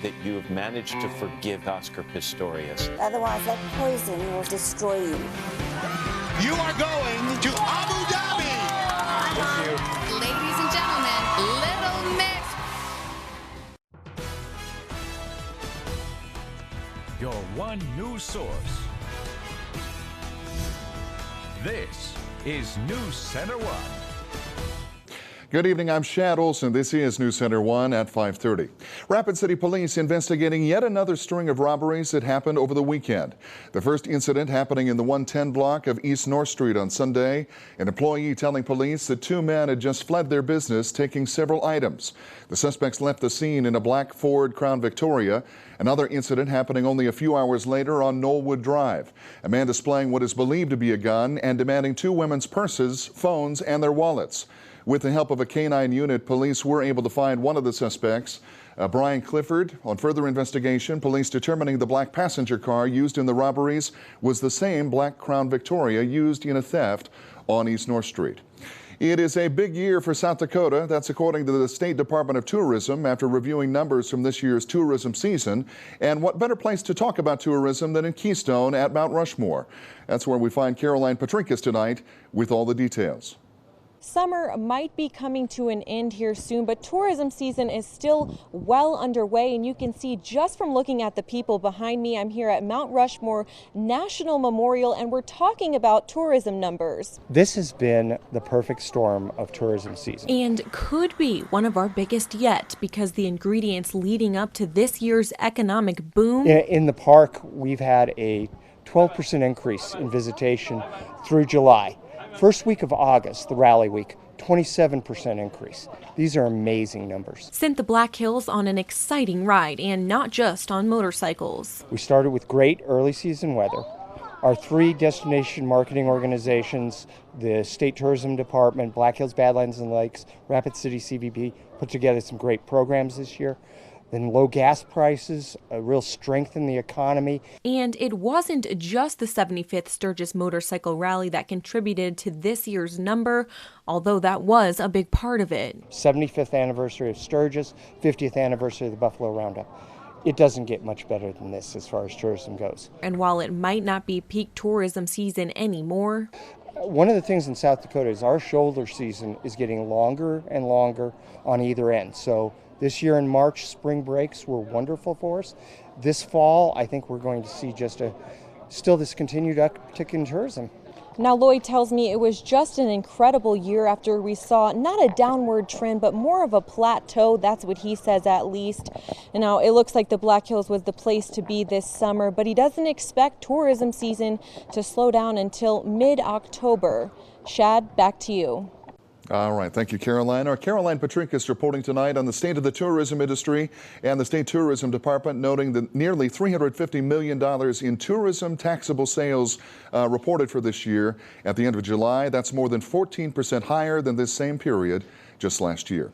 that you have managed to forgive Oscar Pistorius. Otherwise, that poison will destroy you. You are going to Abu Dhabi. Ladies and gentlemen, Little Miss. Your one news source. This is NewsCenter1. Good evening, I'm Shad Olson. This is NewsCenter1 at 5:30. Rapid City Police investigating yet another string of robberies that happened over the weekend. The first incident happening in the 110 block of East North Street on Sunday. An employee telling police that two men had just fled their business, taking several items. The suspects left the scene in a black Ford Crown Victoria. Another incident happening only a few hours later on Knollwood Drive. A man displaying what is believed to be a gun and demanding two women's purses, phones, and their wallets. With the help of a K-9 unit, police were able to find one of the suspects, Brian Clifford. On further investigation, police determining the black passenger car used in the robberies was the same black Crown Victoria used in a theft on East North Street. It is a big year for South Dakota. That's according to the State Department of Tourism after reviewing numbers from this year's tourism season. And what better place to talk about tourism than in Keystone at Mount Rushmore? That's where we find Caroline Petrinkas tonight with all the details. Summer might be coming to an end here soon, but tourism season is still well underway, and you can see just from looking at the people behind me, I'm here at Mount Rushmore National Memorial, and we're talking about tourism numbers. This has been the perfect storm of tourism season. And could be one of our biggest yet, because the ingredients leading up to this year's economic boom. In the park, we've had a 12% increase in visitation through July. First week of August, the rally week, 27% increase. These are amazing numbers. Sent the Black Hills on an exciting ride, and not just on motorcycles. We started with great early season weather. Our three destination marketing organizations, the State Tourism Department, Black Hills Badlands and Lakes, Rapid City CVB, put together some great programs this year. Then low gas prices, a real strength in the economy. And it wasn't just the 75th Sturgis Motorcycle Rally that contributed to this year's number, although that was a big part of it. 75th anniversary of Sturgis, 50th anniversary of the Buffalo Roundup. It doesn't get much better than this as far as tourism goes. And while it might not be peak tourism season anymore, one of the things in South Dakota is our shoulder season is getting longer and longer on either end. So this year in March, spring breaks were wonderful for us. This fall, I think we're going to see just still this continued uptick in tourism. Now, Lloyd tells me it was just an incredible year after we saw not a downward trend, but more of a plateau. That's what he says, at least. And now it looks like the Black Hills was the place to be this summer, but he doesn't expect tourism season to slow down until mid-October. Shad, back to you. All right. Thank you, Caroline. Our Caroline Petrinkas reporting tonight on the state of the tourism industry and the State Tourism Department noting that nearly $350 million in tourism taxable sales reported for this year at the end of July. That's more than 14% higher than this same period just last year.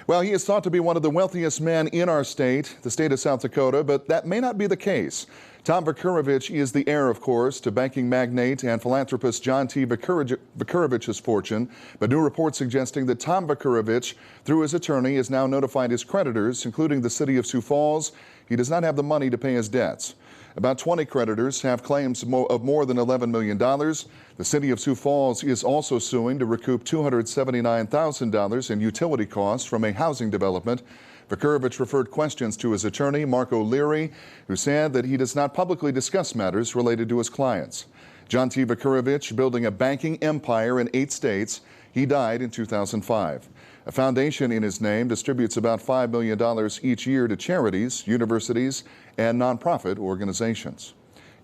Well, he is thought to be one of the wealthiest men in our state, the state of South Dakota, but that may not be the case. Tom Vakurovich is the heir, of course, to banking magnate and philanthropist John T. Vakurovich's fortune, but new reports suggesting that Tom Vakurovich, through his attorney, has now notified his creditors, including the city of Sioux Falls, he does not have the money to pay his debts. About 20 creditors have claims of more than $11 million. The city of Sioux Falls is also suing to recoup $279,000 in utility costs from a housing development. Vakurovich referred questions to his attorney, Mark O'Leary, who said that he does not publicly discuss matters related to his clients. John T. Vakurovich, building a banking empire in 8 states, he died in 2005. A foundation in his name distributes about $5 million each year to charities, universities, and nonprofit organizations.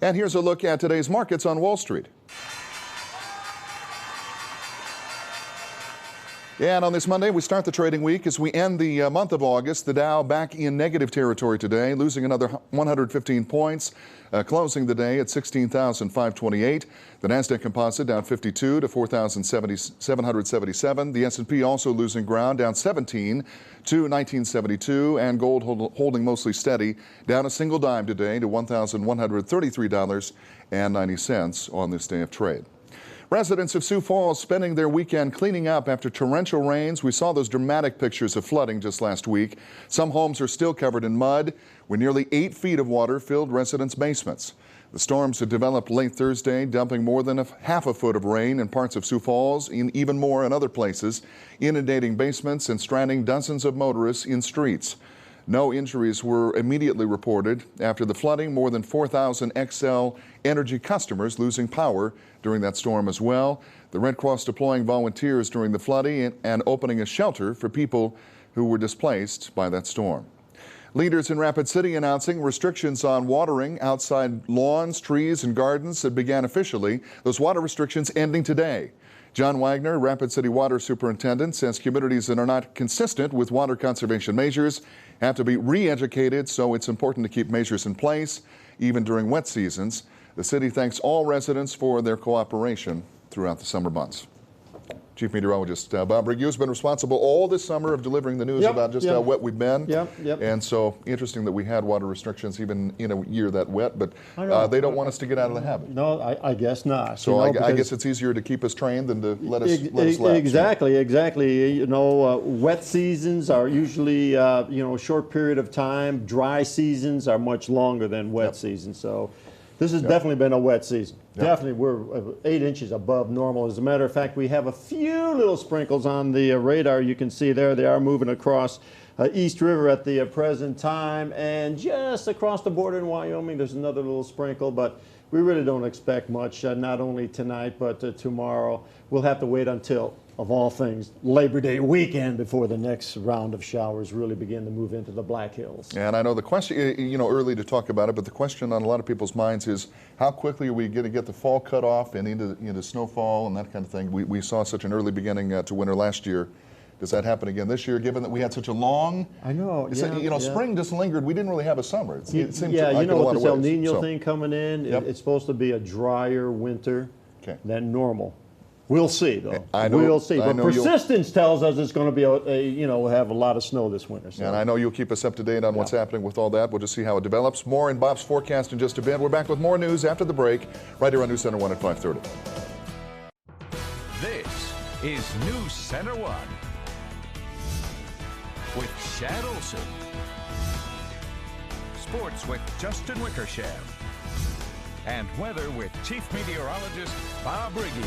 And here's a look at today's markets on Wall Street. And on this Monday, we start the trading week as we end the month of August. The Dow back in negative territory today, losing another 115 points, closing the day at 16,528. The NASDAQ Composite down 52 to 4,777. The S&P also losing ground, down 17 to 1972. And gold holding mostly steady, down a single dime today to $1,133.90 on this day of trade. Residents of Sioux Falls spending their weekend cleaning up after torrential rains. We saw those dramatic pictures of flooding just last week. Some homes are still covered in mud, where nearly 8 feet of water filled residents' basements. The storms had developed late Thursday, dumping more than half a foot of rain in parts of Sioux Falls, and even more in other places, inundating basements and stranding dozens of motorists in streets. No injuries were immediately reported. After the flooding, more than 4,000 XL Energy customers losing power during that storm as well. The Red Cross deploying volunteers during the flooding and opening a shelter for people who were displaced by that storm. Leaders in Rapid City announcing restrictions on watering outside lawns, trees, and gardens that began officially. Those water restrictions ending today. John Wagner, Rapid City Water Superintendent, says communities that are not consistent with water conservation measures have to be re-educated, so it's important to keep measures in place, even during wet seasons. The city thanks all residents for their cooperation throughout the summer months. Chief Meteorologist Bob Rigue has been responsible all this summer of delivering the news about just how wet we've been. And so interesting that we had water restrictions even in a year that wet, but they don't want us to get out of the habit. No, I guess not. So I guess it's easier to keep us trained than to let us lapse. Exactly. You know, wet seasons are usually, short period of time. Dry seasons are much longer than wet seasons. So this has definitely been a wet season. Definitely, we're 8 inches above normal. As a matter of fact, we have a few little sprinkles on the radar. You can see there they are moving across East River at the present time, and just across the border in Wyoming, there's another little sprinkle, but we really don't expect much, not only tonight, but tomorrow. We'll have to wait until, of all things, Labor Day weekend before the next round of showers really begin to move into the Black Hills. And I know the question, early to talk about it, but the question on a lot of people's minds is how quickly are we going to get the fall cut off and into snowfall and that kind of thing? We saw such an early beginning to winter last year. Does that happen again this year, given that we had such a long... spring just lingered. We didn't really have a summer. It seemed with this El Nino thing coming in, it's supposed to be a drier winter than normal. We'll see, though. We'll see. But persistence tells us it's going to be we'll have a lot of snow this winter. So. And I know you'll keep us up to date on what's happening with all that. We'll just see how it develops. More in Bob's forecast in just a bit. We're back with more news after the break, right here on NewsCenter1 at 5:30. This is NewsCenter1 with Shad Olson. Sports with Justin Wickersham. And weather with Chief Meteorologist Bob Rigue.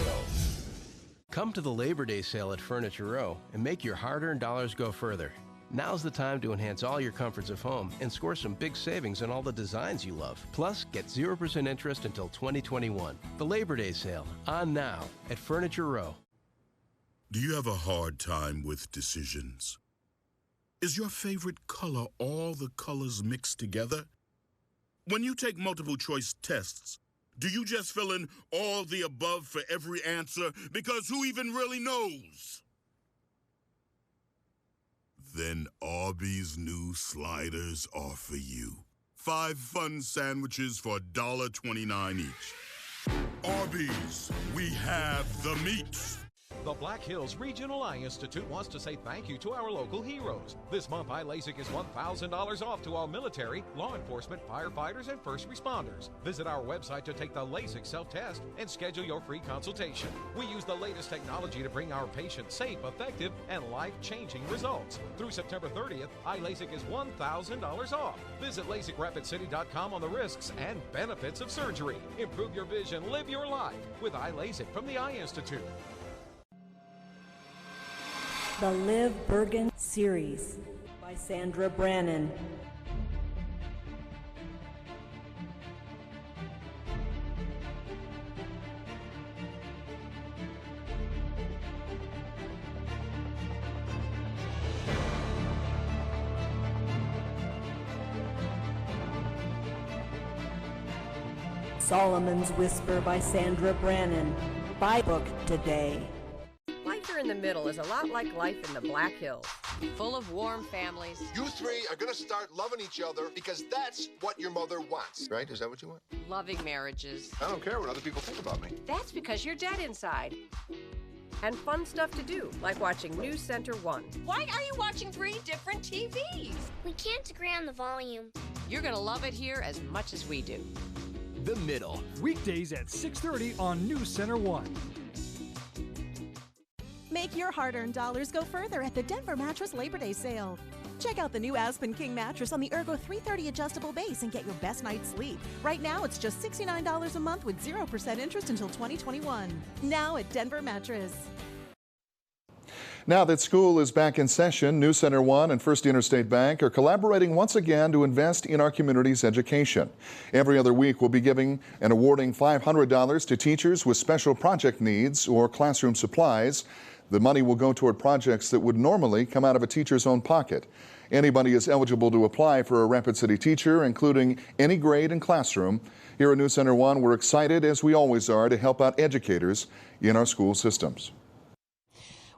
Come to the Labor Day sale at Furniture Row and make your hard-earned dollars go further. Now's the time to enhance all your comforts of home and score some big savings on all the designs you love. Plus, get 0% interest until 2021. The Labor Day sale, on now at Furniture Row. Do you have a hard time with decisions? Is your favorite color all the colors mixed together? When you take multiple choice tests, do you just fill in all the above for every answer? Because who even really knows? Then Arby's new sliders are for you. 5 fun sandwiches for $1.29 each. Arby's, we have the meats. The Black Hills Regional Eye Institute wants to say thank you to our local heroes. This month, Eye LASIK is $1,000 off to all military, law enforcement, firefighters, and first responders. Visit our website to take the LASIK self-test and schedule your free consultation. We use the latest technology to bring our patients safe, effective, and life-changing results. Through September 30th, Eye LASIK is $1,000 off. Visit LASIKRapidCity.com on the risks and benefits of surgery. Improve your vision, live your life with Eye LASIK from the Eye Institute. The Liv Bergen Series by Sandra Brannon. Solomon's Whisper by Sandra Brannon. Buy book today. Life here in the middle is a lot like life in the Black Hills. Full of warm families. You three are going to start loving each other because that's what your mother wants, right? Is that what you want? Loving marriages. I don't care what other people think about me. That's because you're dead inside. And fun stuff to do, like watching NewsCenter1. Why are you watching 3 different TVs? We can't agree on the volume. You're going to love it here as much as we do. The Middle, weekdays at 6:30 on NewsCenter1. Make your hard-earned dollars go further at the Denver Mattress Labor Day sale. Check out the new Aspen King mattress on the Ergo 330 adjustable base and get your best night's sleep. Right now, it's just $69 a month with 0% interest until 2021. Now at Denver Mattress. Now that school is back in session, NewsCenter1 and First Interstate Bank are collaborating once again to invest in our community's education. Every other week, we'll be giving and awarding $500 to teachers with special project needs or classroom supplies. The money will go toward projects that would normally come out of a teacher's own pocket. Anybody is eligible to apply for a Rapid City teacher, including any grade and classroom. Here at NewsCenter1, we're excited, as we always are, to help out educators in our school systems.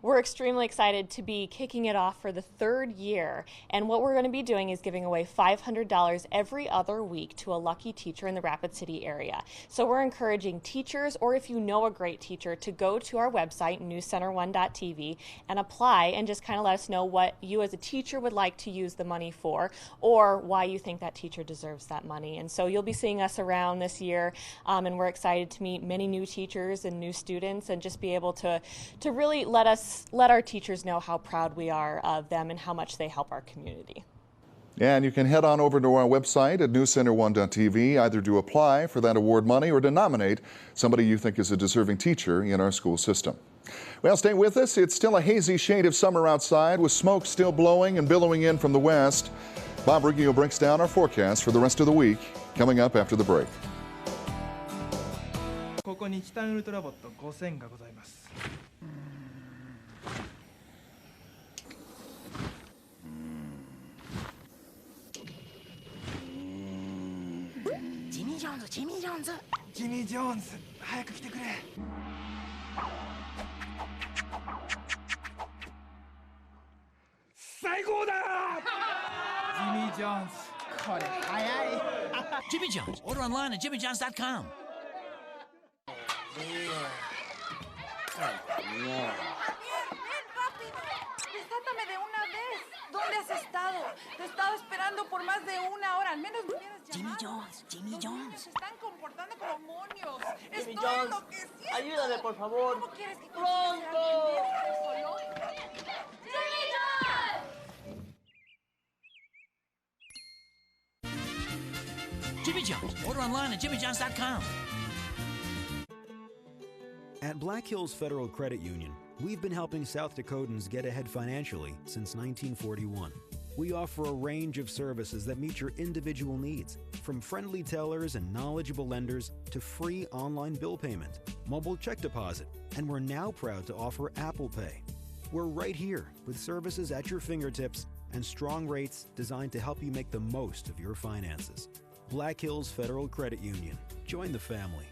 We're extremely excited to be kicking it off for the third year, and what we're going to be doing is giving away $500 every other week to a lucky teacher in the Rapid City area. So we're encouraging teachers, or if you know a great teacher, to go to our website, NewsCenter1.tv, and apply and just kind of let us know what you as a teacher would like to use the money for, or why you think that teacher deserves that money. And so you'll be seeing us around this year, and we're excited to meet many new teachers and new students and just be able to really let our teachers know how proud we are of them and how much they help our community. And you can head on over to our website at NewsCenter1.tv either to apply for that award money or to nominate somebody you think is a deserving teacher in our school system. Well, stay with us. It's still a hazy shade of summer outside with smoke still blowing and billowing in from the west. Bob Riggio breaks down our forecast for the rest of the week coming up after the break. ここにチタンウルトラボット5000がございます。ジミー・ジョーンズ、ジミー・ジョーンズ、ジミー・ジョーンズ、早く来てくれ。最高だ！ジミー・ジョーンズ、これ早い。Jimmy John's. Order online at jimmyjohns.com. Desátame de una vez. ¿Dónde has estado? Te he estado esperando por más de una hora. Al menos me hubieras llamado. Jimmy John's, Jimmy Los John's. niños se están comportando como monios. Jimmy Estoy John's, enloqueciendo. ayúdame, por favor. ¿Cómo quieres que ¡pronto! Solo? ¡Jimmy John's! Jimmy John's. Order online at jimmyjohns.com. At Black Hills Federal Credit Union, we've been helping South Dakotans get ahead financially since 1941. We offer a range of services that meet your individual needs, from friendly tellers and knowledgeable lenders to free online bill payment, mobile check deposit, and we're now proud to offer Apple Pay. We're right here with services at your fingertips and strong rates designed to help you make the most of your finances. Black Hills Federal Credit Union. Join the family.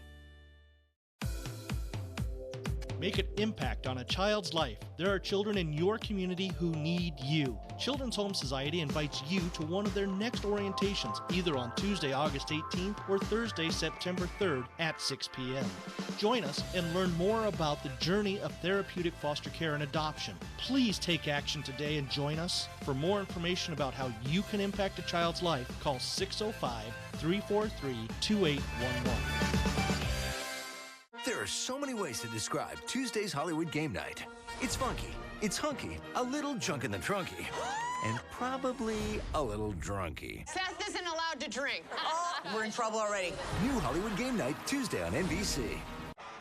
Make an impact on a child's life. There are children in your community who need you. Children's Home Society invites you to one of their next orientations, either on Tuesday, August 18th or Thursday, September 3rd at 6 p.m. Join us and learn more about the journey of therapeutic foster care and adoption. Please take action today and join us. For more information about how you can impact a child's life, call 605-343-2811. There are so many ways to describe Tuesday's Hollywood game night. It's funky, it's hunky, a little junk in the trunky, and probably a little drunky. Seth isn't allowed to drink. We're in trouble already. New Hollywood game night, Tuesday on NBC.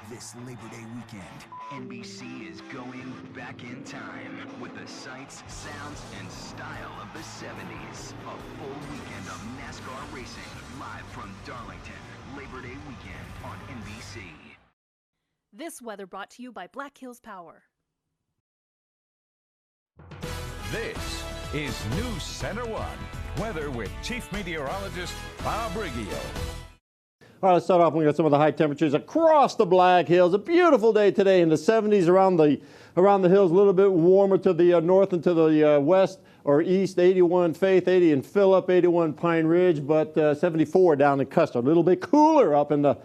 This Labor Day weekend, NBC is going back in time with the sights, sounds, and style of the 70s. A full weekend of NASCAR racing live from Darlington. Labor Day weekend on NBC. This weather brought to you by Black Hills Power. This is NewsCenter1 Weather with Chief Meteorologist Bob Riggio. All right, let's start off. We got some of the high temperatures across the Black Hills. A beautiful day today in the 70s around the hills. A little bit warmer to the north and to the west or east. 81 Faith, 80 in Phillip, 81 Pine Ridge, but 74 down in Custer. A little bit cooler up in the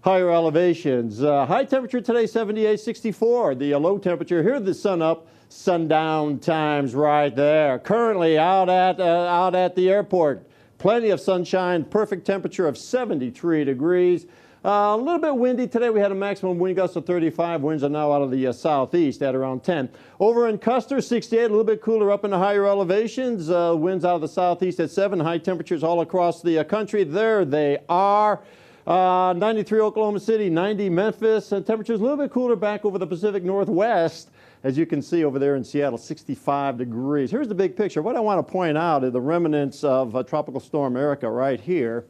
higher elevations. High temperature today, 78, 64. The low temperature, here the sun up, sundown times right there. Currently out at the airport. Plenty of sunshine, perfect temperature of 73 degrees. A little bit windy today. We had a maximum wind gust of 35. Winds are now out of the southeast at around 10. Over in Custer, 68, a little bit cooler up in the higher elevations. Winds out of the southeast at 7. High temperatures all across the country. There they are. 93 Oklahoma City, 90 Memphis. Temperatures a little bit cooler back over the Pacific Northwest. As you can see over there in Seattle, 65 degrees. Here's the big picture. What I want to point out are the remnants of Tropical Storm Erica right here.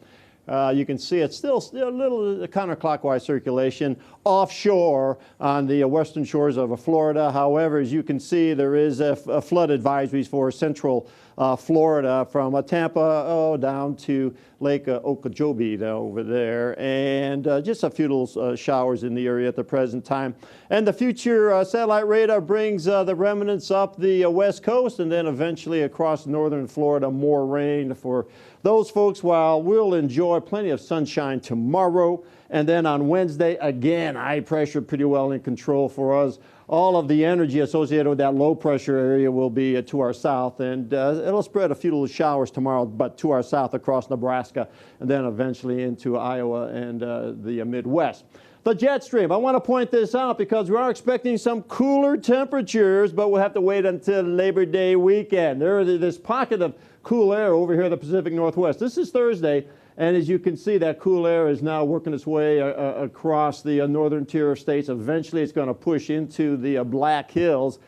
You can see it's still a little counterclockwise circulation offshore on the western shores of Florida. However, as you can see, there is a flood advisories for central Florida from Tampa down to Lake Okeechobee over there, and just a few little showers in the area at the present time. And the future satellite radar brings the remnants up the west coast and then eventually across northern Florida, more rain for those folks, while we'll enjoy plenty of sunshine tomorrow. And then on Wednesday, again, high pressure pretty well in control for us. All of the energy associated with that low pressure area will be to our south, and it'll spread a few little showers tomorrow, but to our south across Nebraska, and then eventually into Iowa and the Midwest. The jet stream, I want to point this out because we are expecting some cooler temperatures, but we'll have to wait until Labor Day weekend. There is this pocket of cool air over here in the Pacific Northwest. This is Thursday. And as you can see, that cool air is now working its way across the northern tier of states. Eventually, it's going to push into the Black Hills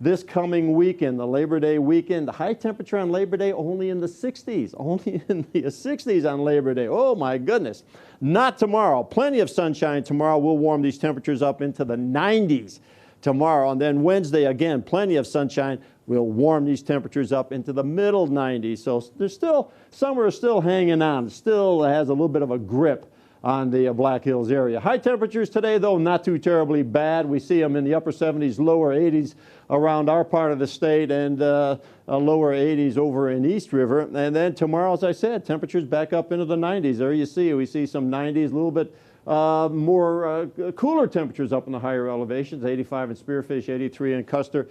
this coming weekend, the Labor Day weekend. The high temperature on Labor Day only in the 60s, only in the 60s on Labor Day. Oh, my goodness. Not tomorrow. Plenty of sunshine tomorrow. We'll warm these temperatures up into the 90s tomorrow. And then Wednesday, again, plenty of sunshine. We'll warm these temperatures up into the middle 90s. So there's still, summer is still hanging on. It still has a little bit of a grip on the Black Hills area. High temperatures today, though, not too terribly bad. We see them in the upper 70s, lower 80s around our part of the state, and lower 80s over in East River. And then tomorrow, as I said, temperatures back up into the 90s. There you see, we see some 90s, a little bit more cooler temperatures up in the higher elevations, 85 in Spearfish, 83 in Custer.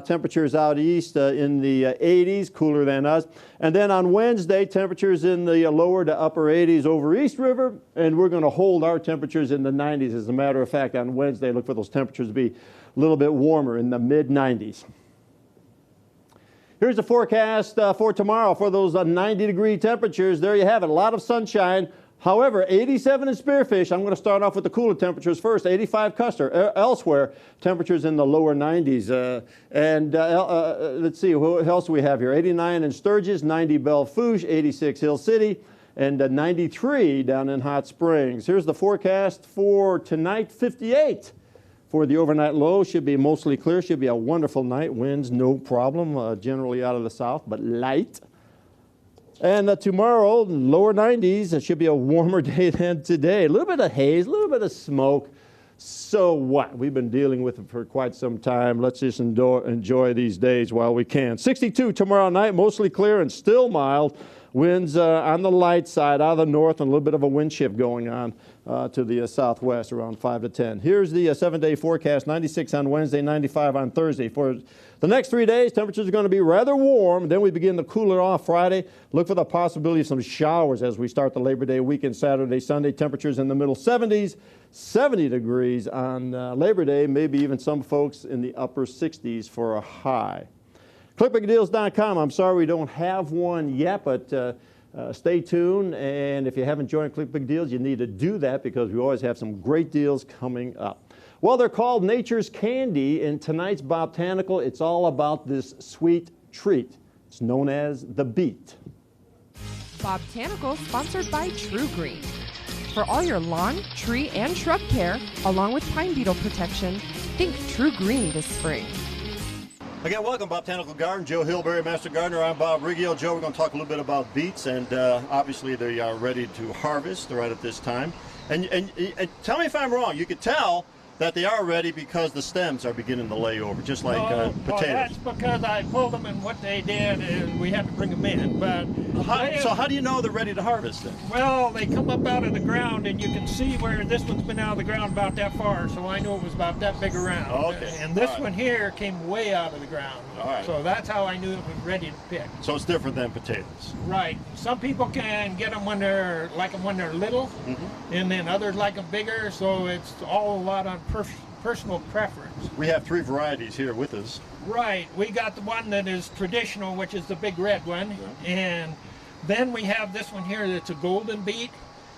Temperatures out east in the 80s, cooler than us. And then on Wednesday, temperatures in the lower to upper 80s over East River, and we're going to hold our temperatures in the 90s. As a matter of fact, on Wednesday, look for those temperatures to be a little bit warmer in the mid-90s. Here's the forecast for tomorrow for those 90-degree temperatures. There you have it, a lot of sunshine. However, 87 in Spearfish. I'm going to start off with the cooler temperatures first. 85 Custer. Elsewhere, temperatures in the lower 90s. Let's see, what else do we have here? 89 in Sturgis, 90 Belle Fourche, 86 Hill City, and 93 down in Hot Springs. Here's the forecast for tonight, 58. For the overnight low, should be mostly clear. Should be a wonderful night. Winds, no problem. Generally out of the south, but light. And tomorrow, lower 90s. It should be a warmer day than today. A little bit of haze, a little bit of smoke. So what? We've been dealing with it for quite some time. Let's just enjoy these days while we can. 62 tomorrow night, mostly clear and still mild. Winds on the light side out of the north, and a little bit of a wind shift going on to the southwest, around 5 to 10. Here's the 7-day forecast, 96 on Wednesday, 95 on Thursday. For the next 3 days, temperatures are going to be rather warm. Then we begin to cool it off Friday. Look for the possibility of some showers as we start the Labor Day weekend, Saturday, Sunday. Temperatures in the middle 70s, 70 degrees on Labor Day, maybe even some folks in the upper 60s for a high. ClickBigDeals.com. I'm sorry we don't have one yet, but stay tuned. And if you haven't joined Click Big Deals, you need to do that because we always have some great deals coming up. Well, they're called Nature's Candy. In tonight's Botanical, it's all about this sweet treat. It's known as the beet. Botanical, sponsored by True Green. For all your lawn, tree, and shrub care, along with pine beetle protection, think True Green this spring. Again, welcome, Botanical Garden. Joe Hilberry, Master Gardener. I'm Bob Riggio. Joe, we're going to talk a little bit about beets, and obviously they are ready to harvest right at this time. And tell me if I'm wrong. You could tell that they are ready because the stems are beginning to lay over, just like Well, potatoes. that's because I pulled them, and what they did is we had to bring them in. But So how do you know they're ready to harvest then? Well, they come up out of the ground, and you can see where this one's been out of the ground about that far, so I knew it was about that big around. Okay. And this All right. one here came way out of the ground. All right. So that's how I knew it was ready to pick. So it's different than potatoes. Right. Some people can get them when they're little, and then others like them bigger. So it's all a lot on personal preference. We have 3 varieties here with us. Right. We got the one that is traditional, which is the big red one, and then we have this one here that's a golden beet.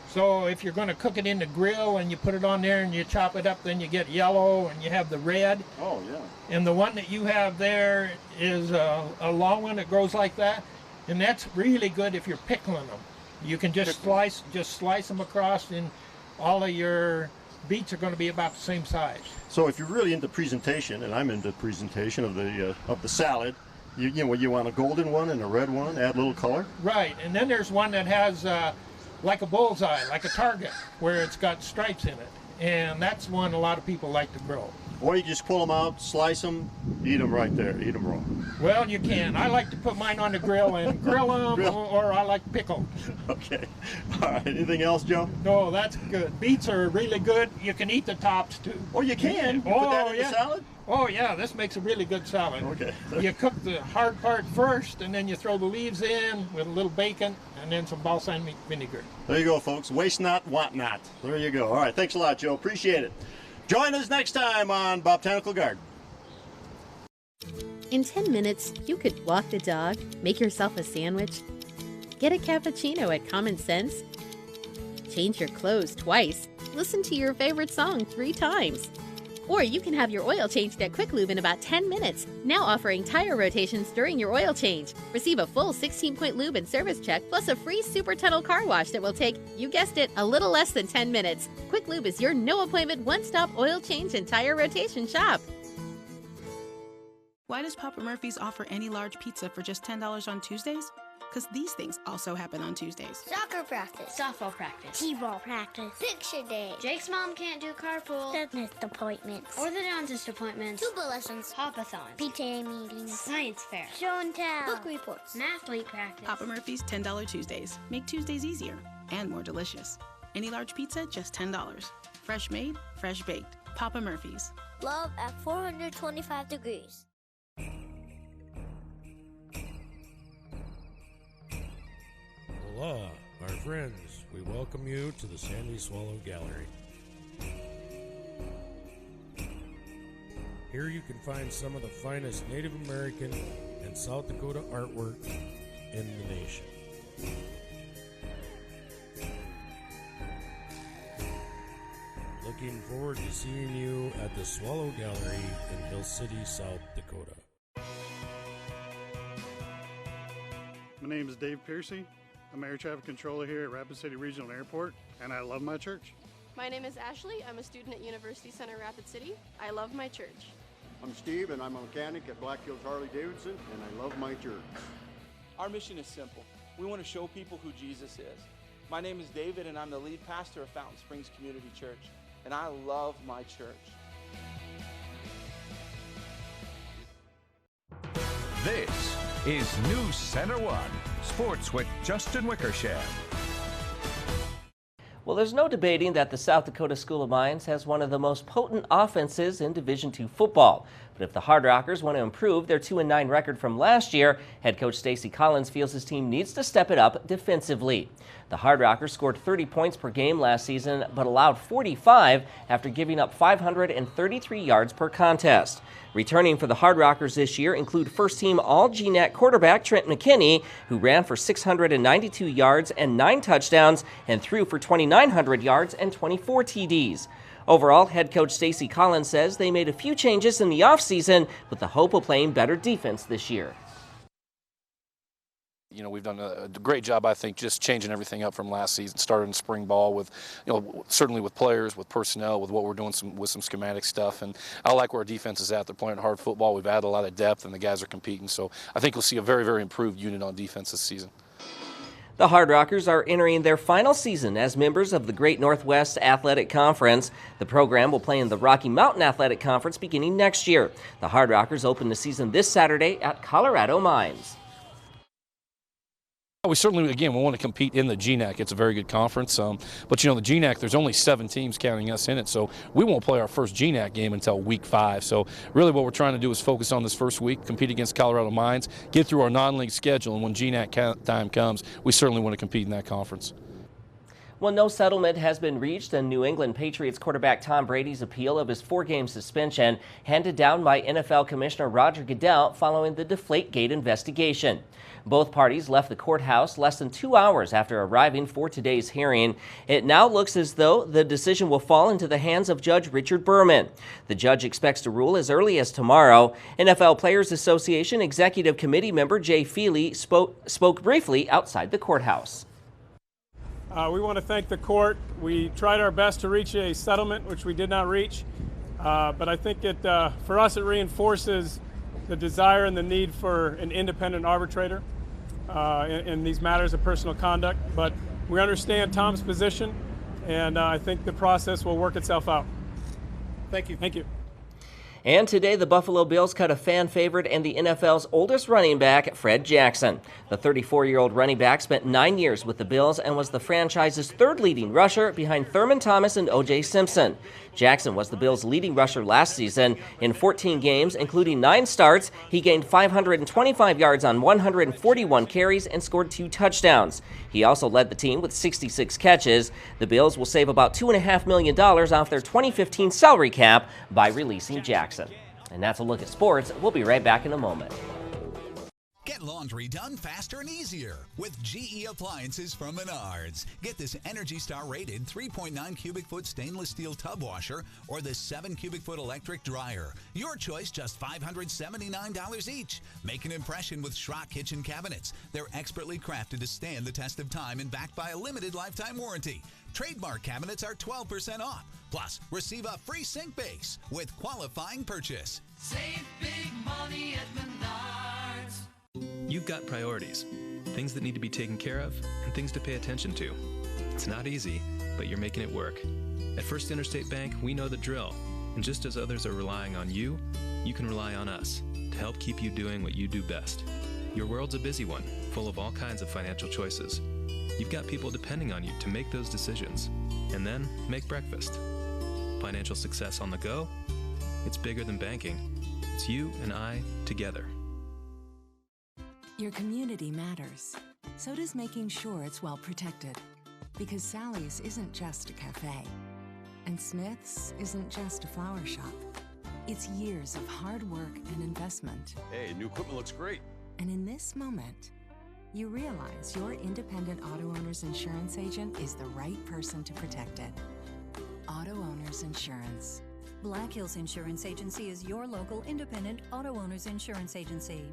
So if you're going to cook it in the grill and you put it on there and you chop it up, then you get yellow and you have the red. Oh, yeah. And the one that you have there is a long one that grows like that. And that's really good if you're pickling them. You can just slice them across, and all of your beets are going to be about the same size. So if you're really into presentation, and I'm into presentation of the salad, you want a golden one and a red one, add a little color. Right. And then there's one that has like a bullseye, like a target, where it's got stripes in it. And that's one a lot of people like to grow. Or you just pull them out, slice them, eat them right there, eat them raw. Well, you can. I like to put mine on the grill and grill them, or I like pickled. Okay. All right. Anything else, Joe? No, that's good. Beets are really good. You can eat the tops too. Oh, you can? You put that in the salad? Oh, yeah. This makes a really good salad. Okay. You cook the hard part first, and then you throw the leaves in with a little bacon and then some balsamic vinegar. There you go, folks. Waste not, want not. There you go. All right. Thanks a lot, Joe. Appreciate it. Join us next time on Botanical Garden. In 10 minutes, you could walk the dog, make yourself a sandwich, get a cappuccino at Common Sense, change your clothes twice, listen to your favorite song 3 times. Or you can have your oil changed at Quick Lube in about 10 minutes, now offering tire rotations during your oil change. Receive a full 16-point lube and service check, plus a free Super Tunnel car wash that will take, you guessed it, a little less than 10 minutes. Quick Lube is your no-appointment, one-stop oil change and tire rotation shop. Why does Papa Murphy's offer any large pizza for just $10 on Tuesdays? Because these things also happen on Tuesdays. Soccer practice. Softball practice. T-ball practice. Picture day. Jake's mom can't do carpool. Dentist appointments. Or the dentist appointments. Tuba lessons. Hopathons. PTA meetings. Science fair. Show and tell. Book reports. An athlete practice. Papa Murphy's $10 Tuesdays. Make Tuesdays easier and more delicious. Any large pizza, just $10. Fresh made, fresh baked. Papa Murphy's. Love at 425 degrees. Hola, our friends. We welcome you to the Sandy Swallow Gallery. Here you can find some of the finest Native American and South Dakota artwork in the nation. Looking forward to seeing you at the Swallow Gallery in Hill City, South Dakota. My name is Dave Piercy. I'm air traffic controller here at Rapid City Regional Airport, and I love my church. My name is Ashley. I'm a student at University Center Rapid City. I love my church. I'm Steve, and I'm a mechanic at Black Hills Harley Davidson, and I love my church. Our mission is simple. We want to show people who Jesus is. My name is David, and I'm the lead pastor of Fountain Springs Community Church, and I love my church. This is NewsCenter1 Sports with Justin Wickersham. Well, there's no debating that the South Dakota School of Mines has one of the most potent offenses in Division II football. But if the Hard Rockers want to improve their 2-9 record from last year, head coach Stacy Collins feels his team needs to step it up defensively. The Hard Rockers scored 30 points per game last season, but allowed 45 after giving up 533 yards per contest. Returning for the Hard Rockers this year include first-team All-GNAT quarterback Trent McKinney, who ran for 692 yards and 9 touchdowns and threw for 2,900 yards and 24 TDs. Overall, head coach Stacy Collins says they made a few changes in the offseason with the hope of playing better defense this year. You know, we've done a great job, I think, just changing everything up from last season. Started in spring ball with, you know, certainly with players, with personnel, with what we're doing with some schematic stuff. And I like where our defense is at. They're playing hard football. We've added a lot of depth, and the guys are competing. So I think we'll see a very, very improved unit on defense this season. The Hard Rockers are entering their final season as members of the Great Northwest Athletic Conference. The program will play in the Rocky Mountain Athletic Conference beginning next year. The Hard Rockers open the season this Saturday at Colorado Mines. We certainly, again, we want to compete in the GNAC. It's a very good conference. But, the GNAC, there's only 7 teams counting us in it, so we won't play our first GNAC game until week 5. So really what we're trying to do is focus on this first week, compete against Colorado Mines, get through our non-league schedule, and when GNAC time comes, we certainly want to compete in that conference. Well, no settlement has been reached in New England Patriots quarterback Tom Brady's appeal of his 4-game suspension handed down by NFL Commissioner Roger Goodell following the Deflategate investigation. Both parties left the courthouse less than 2 hours after arriving for today's hearing. It now looks as though the decision will fall into the hands of Judge Richard Berman. The judge expects to rule as early as tomorrow. NFL Players Association Executive Committee member Jay Feely spoke briefly outside the courthouse. We want to thank the court. We tried our best to reach a settlement, which we did not reach. But I think for us, it reinforces the desire and the need for an independent arbitrator in these matters of personal conduct. But we understand Tom's position, and I think the process will work itself out. Thank you. Thank you. And today, the Buffalo Bills cut a fan favorite and the NFL's oldest running back, Fred Jackson. The 34-year-old running back spent 9 years with the Bills and was the franchise's 3rd leading rusher behind Thurman Thomas and O.J. Simpson. Jackson was the Bills' leading rusher last season. In 14 games, including 9 starts, he gained 525 yards on 141 carries and scored 2 touchdowns. He also led the team with 66 catches. The Bills will save about $2.5 million off their 2015 salary cap by releasing Jackson. And that's a look at sports. We'll be right back in a moment. Get laundry done faster and easier with GE Appliances from Menards. Get this Energy Star rated 3.9 cubic foot stainless steel tub washer or this 7 cubic foot electric dryer. Your choice, just $579 each. Make an impression with Schrock kitchen cabinets. They're expertly crafted to stand the test of time and backed by a limited lifetime warranty. Trademark cabinets are 12% off. Plus, receive a free sink base with qualifying purchase. Save big money at Menards. You've got priorities, things that need to be taken care of, and things to pay attention to. It's not easy, but you're making it work. At First Interstate Bank, we know the drill, and just as others are relying on you, you can rely on us to help keep you doing what you do best. Your world's a busy one, full of all kinds of financial choices. You've got people depending on you to make those decisions, and then make breakfast. Financial success on the go? It's bigger than banking. It's you and I together. Your community matters. So does making sure it's well protected. Because Sally's isn't just a cafe. And Smith's isn't just a flower shop. It's years of hard work and investment. Hey, new equipment looks great. And in this moment, you realize your independent auto owner's insurance agent is the right person to protect it. Auto Owners Insurance. Black Hills Insurance Agency is your local independent auto owners insurance agency.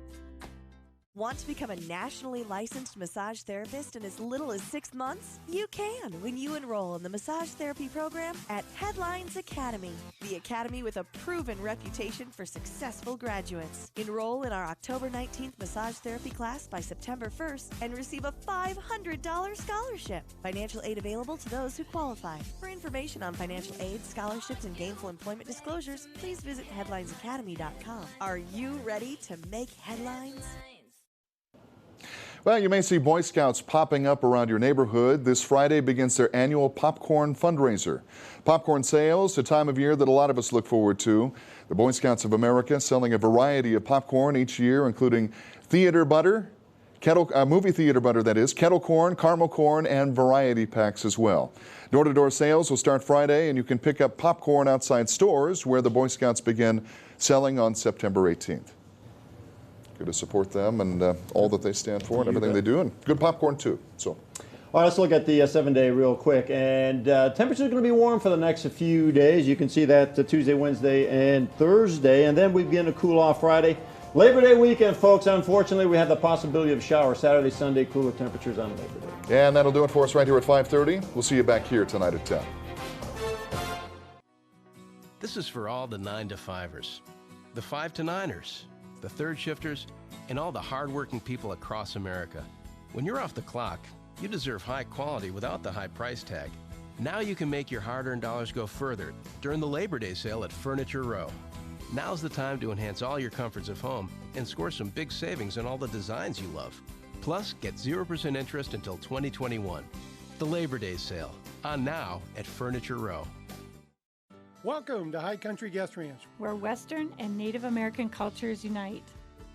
Want to become a nationally licensed massage therapist in as little as 6 months? You can when you enroll in the massage therapy program at Headlines Academy, the academy with a proven reputation for successful graduates. Enroll in our October 19th massage therapy class by September 1st and receive a $500 scholarship. Financial aid available to those who qualify. For information on financial aid, scholarships, and gainful employment disclosures, please visit headlinesacademy.com. Are you ready to make headlines? Well, you may see Boy Scouts popping up around your neighborhood. This Friday begins their annual popcorn fundraiser. Popcorn sales, a time of year that a lot of us look forward to. The Boy Scouts of America selling a variety of popcorn each year, including theater butter, movie theater butter that is, kettle corn, caramel corn, and variety packs as well. Door-to-door sales will start Friday, and you can pick up popcorn outside stores where the Boy Scouts begin selling on September 18th. Good to support them and all that they stand for and everything they do, and good popcorn too. So, all right, let's look at the 7-day real quick. And temperatures are going to be warm for the next few days. You can see that Tuesday, Wednesday, and Thursday, and then we begin to cool off Friday. Labor Day weekend, folks. Unfortunately, we have the possibility of showers Saturday, Sunday, cooler temperatures on Labor Day. And that'll do it for us right here at 5:30. We'll see you back here tonight at 10. This is for all the 9-to-5ers, the 5-to-9ers, the third shifters, and all the hardworking people across America. When you're off the clock, You deserve high quality without the high price tag. Now you can make your hard-earned dollars go further during the Labor Day sale at Furniture Row. Now's the time to enhance all your comforts of home and score some big savings on all the designs you love. Plus, get 0% interest until 2021. The Labor Day sale, on now at Furniture Row. Welcome to High Country Guest Ranch, where Western and Native American cultures unite.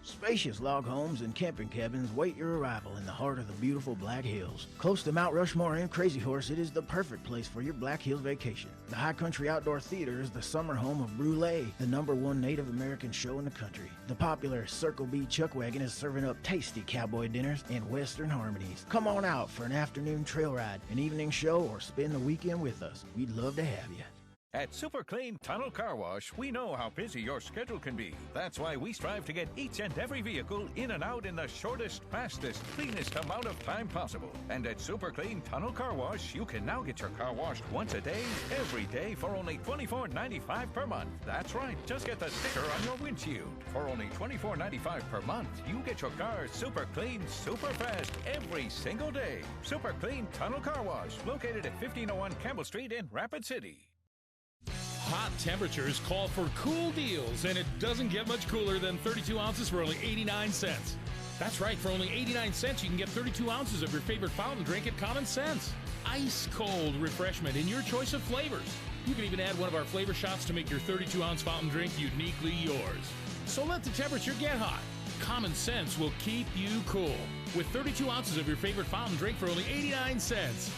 Spacious log homes and camping cabins wait your arrival in the heart of the beautiful Black Hills. Close to Mount Rushmore and Crazy Horse, it is the perfect place for your Black Hills vacation. The High Country Outdoor Theater is the summer home of Brûlée, the #1 Native American show in the country. The popular Circle B Chuck Wagon is serving up tasty cowboy dinners and Western harmonies. Come on out for an afternoon trail ride, an evening show, or spend the weekend with us. We'd love to have you. At Super Clean Tunnel Car Wash, we know how busy your schedule can be. That's why we strive to get each and every vehicle in and out in the shortest, fastest, cleanest amount of time possible. And at Super Clean Tunnel Car Wash, you can now get your car washed once a day, every day for only $24.95 per month. That's right, just get the sticker on your windshield. For only $24.95 per month, you get your car super clean, super fast every single day. Super Clean Tunnel Car Wash, located at 1501 Campbell Street in Rapid City. Hot temperatures call for cool deals, and it doesn't get much cooler than 32 ounces for only 89 cents. That's right, for only 89 cents, you can get 32 ounces of your favorite fountain drink at Common Sense. Ice-cold refreshment in your choice of flavors. You can even add one of our flavor shots to make your 32-ounce fountain drink uniquely yours. So let the temperature get hot. Common Sense will keep you cool with 32 ounces of your favorite fountain drink for only 89 cents.